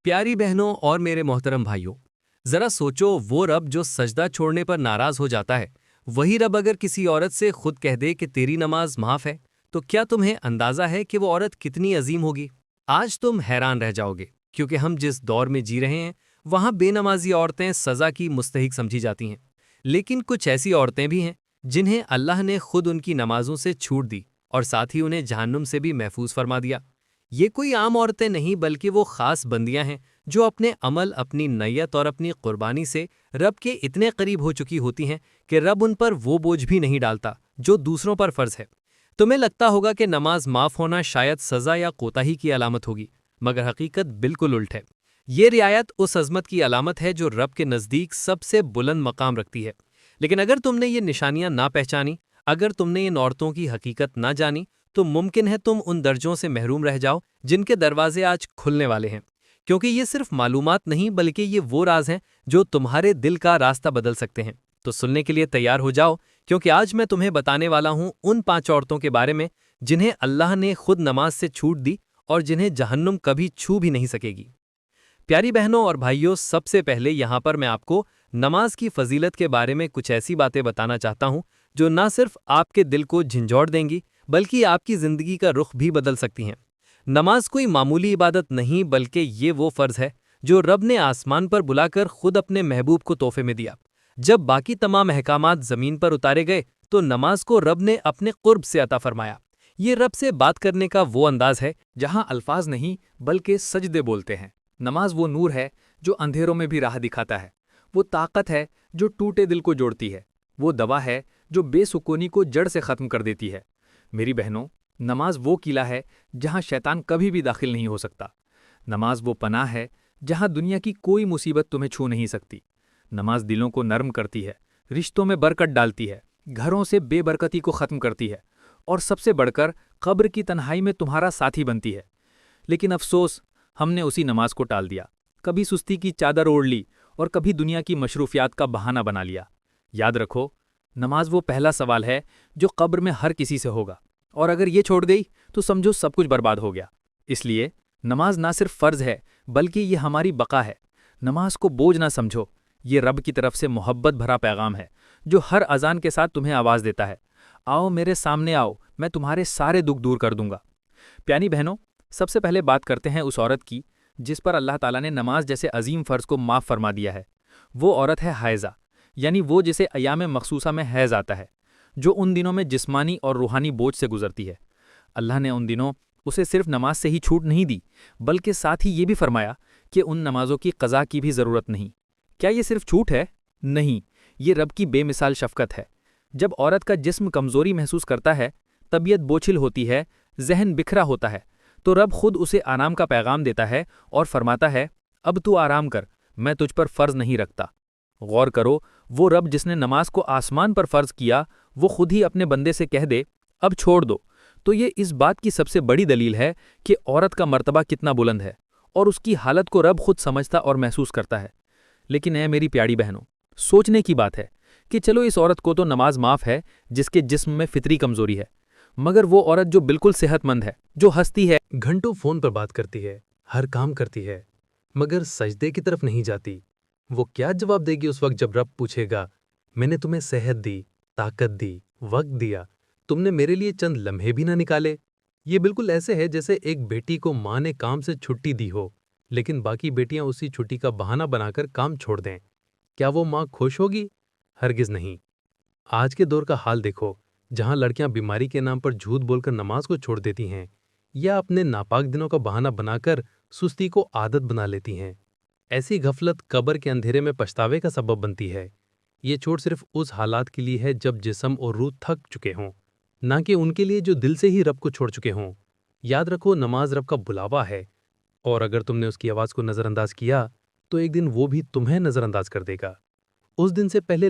प्यारी बहनों और मेरे मोहतरम भाइयों, जरा सोचो, वो रब जो सजदा छोड़ने पर नाराज हो जाता है, वही रब अगर किसी औरत से खुद कह दे कि तेरी नमाज माफ है, तो क्या तुम्हें अंदाजा है कि वो औरत कितनी अजीम होगी? आज तुम हैरान रह जाओगे, क्योंकि हम जिस दौर में जी रहे हैं वहां बेनमाजी औरतें सजा की मुस्तहिक समझी जाती हैं। लेकिन कुछ ऐसी औरतें भी हैं जिन्हें अल्लाह ने खुद उनकी नमाजों से छूट दी और साथ ही उन्हें जहन्नुम से भी महफूज फरमा दिया। ये कोई आम औरतें नहीं, बल्कि वो खास बंदियां हैं जो अपने अमल, अपनी नय्यत और अपनी कुर्बानी से रब के इतने करीब हो चुकी होती हैं कि रब उन पर वो बोझ भी नहीं डालता जो दूसरों पर फर्ज है। तुम्हें लगता होगा कि नमाज माफ होना शायद सजा या कोताही की अलामत होगी, मगर हकीकत बिल्कुल उल्ट है। ये रियायत उस अजमत की अलामत है जो रब के नज़दीक सबसे बुलंद मकाम रखती है। लेकिन अगर तुमने ये निशानियां ना पहचानी, अगर तुमने इन औरतों की हकीकत ना जानी, तो मुमकिन है तुम उन दर्जों से महरूम रह जाओ जिनके दरवाजे आज खुलने वाले हैं। क्योंकि ये सिर्फ मालूमात नहीं, बल्कि ये वो राज हैं जो तुम्हारे दिल का रास्ता बदल सकते हैं। तो सुनने के लिए तैयार हो जाओ, क्योंकि आज मैं तुम्हें बताने वाला हूं उन 5 औरतों के बारे में जिन्हें अल्लाह ने खुद नमाज से छूट दी और जिन्हें जहन्नुम कभी छू भी नहीं सकेगी। प्यारी बहनों और भाइयों, सबसे पहले यहाँ पर मैं आपको नमाज की फजीलत के बारे में कुछ ऐसी बातें बताना चाहता हूँ जो ना सिर्फ आपके दिल को झंझोड़ देंगी, बल्कि आपकी ज़िंदगी का रुख भी बदल सकती हैं। नमाज कोई मामूली इबादत नहीं, बल्कि ये वो फ़र्ज़ है जो रब ने आसमान पर बुलाकर खुद अपने महबूब को तोहफे में दिया। जब बाकी तमाम अहकामात ज़मीन पर उतारे गए, तो नमाज को रब ने अपने कुर्ब से अता फरमाया। ये रब से बात करने का वो अंदाज़ है जहाँ अल्फाज नहीं बल्कि सजदे बोलते हैं। नमाज वो नूर है जो अंधेरों में भी राह दिखाता है। वो ताकत है जो टूटे दिल को जोड़ती है। वो दवा है जो बेसुकूनी को जड़ से ख़त्म कर देती है। मेरी बहनों, नमाज वो किला है जहाँ शैतान कभी भी दाखिल नहीं हो सकता। नमाज वो पनाह है जहाँ दुनिया की कोई मुसीबत तुम्हें छू नहीं सकती। नमाज दिलों को नरम करती है, रिश्तों में बरकत डालती है, घरों से बेबरकती को ख़त्म करती है और सबसे बढ़कर कब्र की तन्हाई में तुम्हारा साथी बनती है। लेकिन अफसोस, हमने उसी नमाज को टाल दिया। कभी सुस्ती की चादर ओढ़ ली और कभी दुनिया की मशरूफियात का बहाना बना लिया। याद रखो, नमाज वो पहला सवाल है जो कब्र में हर किसी से होगा, और अगर ये छोड़ गई तो समझो सब कुछ बर्बाद हो गया। इसलिए नमाज ना सिर्फ फ़र्ज़ है, बल्कि ये हमारी बका है। नमाज को बोझ ना समझो, ये रब की तरफ से मोहब्बत भरा पैगाम है जो हर अजान के साथ तुम्हें आवाज़ देता है, आओ मेरे सामने आओ, मैं तुम्हारे सारे दुख दूर कर दूंगा। प्यारी बहनों, सबसे पहले बात करते हैं उस औरत की जिस पर अल्लाह ताला ने नमाज जैसे अजीम फ़र्ज़ को माफ़ फरमा दिया है। वो औरत है हायज़ा, यानी वो जिसे अयाम मखसूसा में हैज़ आता है, जो उन दिनों में जिस्मानी और रूहानी बोझ से गुजरती है। अल्लाह ने उन दिनों उसे सिर्फ नमाज से ही छूट नहीं दी, बल्कि साथ ही ये भी फरमाया कि उन नमाज़ों की क़ज़ा की भी ज़रूरत नहीं। क्या ये सिर्फ छूट है? नहीं, ये रब की बेमिसाल शफ़क़त है। जब औरत का जिस्म कमज़ोरी महसूस करता है, तबीयत बोझिल होती है, जहन बिखरा होता है, तो रब खुद उसे आराम का पैगाम देता है और फरमाता है, अब तू आराम कर, मैं तुझ पर फ़र्ज़ नहीं रखता। गौर करो, वो रब जिसने नमाज को आसमान पर फ़र्ज़ किया, वो खुद ही अपने बंदे से कह दे, अब छोड़ दो, तो ये इस बात की सबसे बड़ी दलील है कि औरत का मर्तबा कितना बुलंद है और उसकी हालत को रब खुद समझता और महसूस करता है। लेकिन ऐ मेरी प्यारी बहनों, सोचने की बात है कि चलो इस औरत को तो नमाज माफ़ है जिसके जिस्म में फितरी कमज़ोरी है, मगर वो औरत जो बिल्कुल सेहतमंद है, जो हंसती है, घंटों फ़ोन पर बात करती है, हर काम करती है, मगर सजदे की तरफ नहीं जाती, वो क्या जवाब देगी उस वक्त जब रब पूछेगा, मैंने तुम्हें सेहत दी, ताकत दी, वक्त दिया, तुमने मेरे लिए चंद लम्हे भी ना निकाले? ये बिल्कुल ऐसे है जैसे एक बेटी को माँ ने काम से छुट्टी दी हो, लेकिन बाकी बेटियां उसी छुट्टी का बहाना बनाकर काम छोड़ दें। क्या वो माँ खुश होगी? हरगिज़ नहीं। आज के दौर का हाल देखो, जहां लड़कियां बीमारी के नाम पर झूठ बोलकर नमाज को छोड़ देती हैं या अपने नापाक दिनों का बहाना बनाकर सुस्ती को आदत बना लेती हैं। ऐसी गफलत कब्र के अंधेरे में पछतावे का सबब बनती है। ये छोड़ सिर्फ उस हालात के लिए है जब जिस्म और रूह थक चुके हों, ना कि उनके लिए जो दिल से ही रब को छोड़ चुके हों। याद रखो, नमाज रब का बुलावा है, और अगर तुमने उसकी आवाज़ को नज़रअंदाज किया तो एक दिन वो भी तुम्हें नज़रअंदाज कर देगा। उस दिन से पहले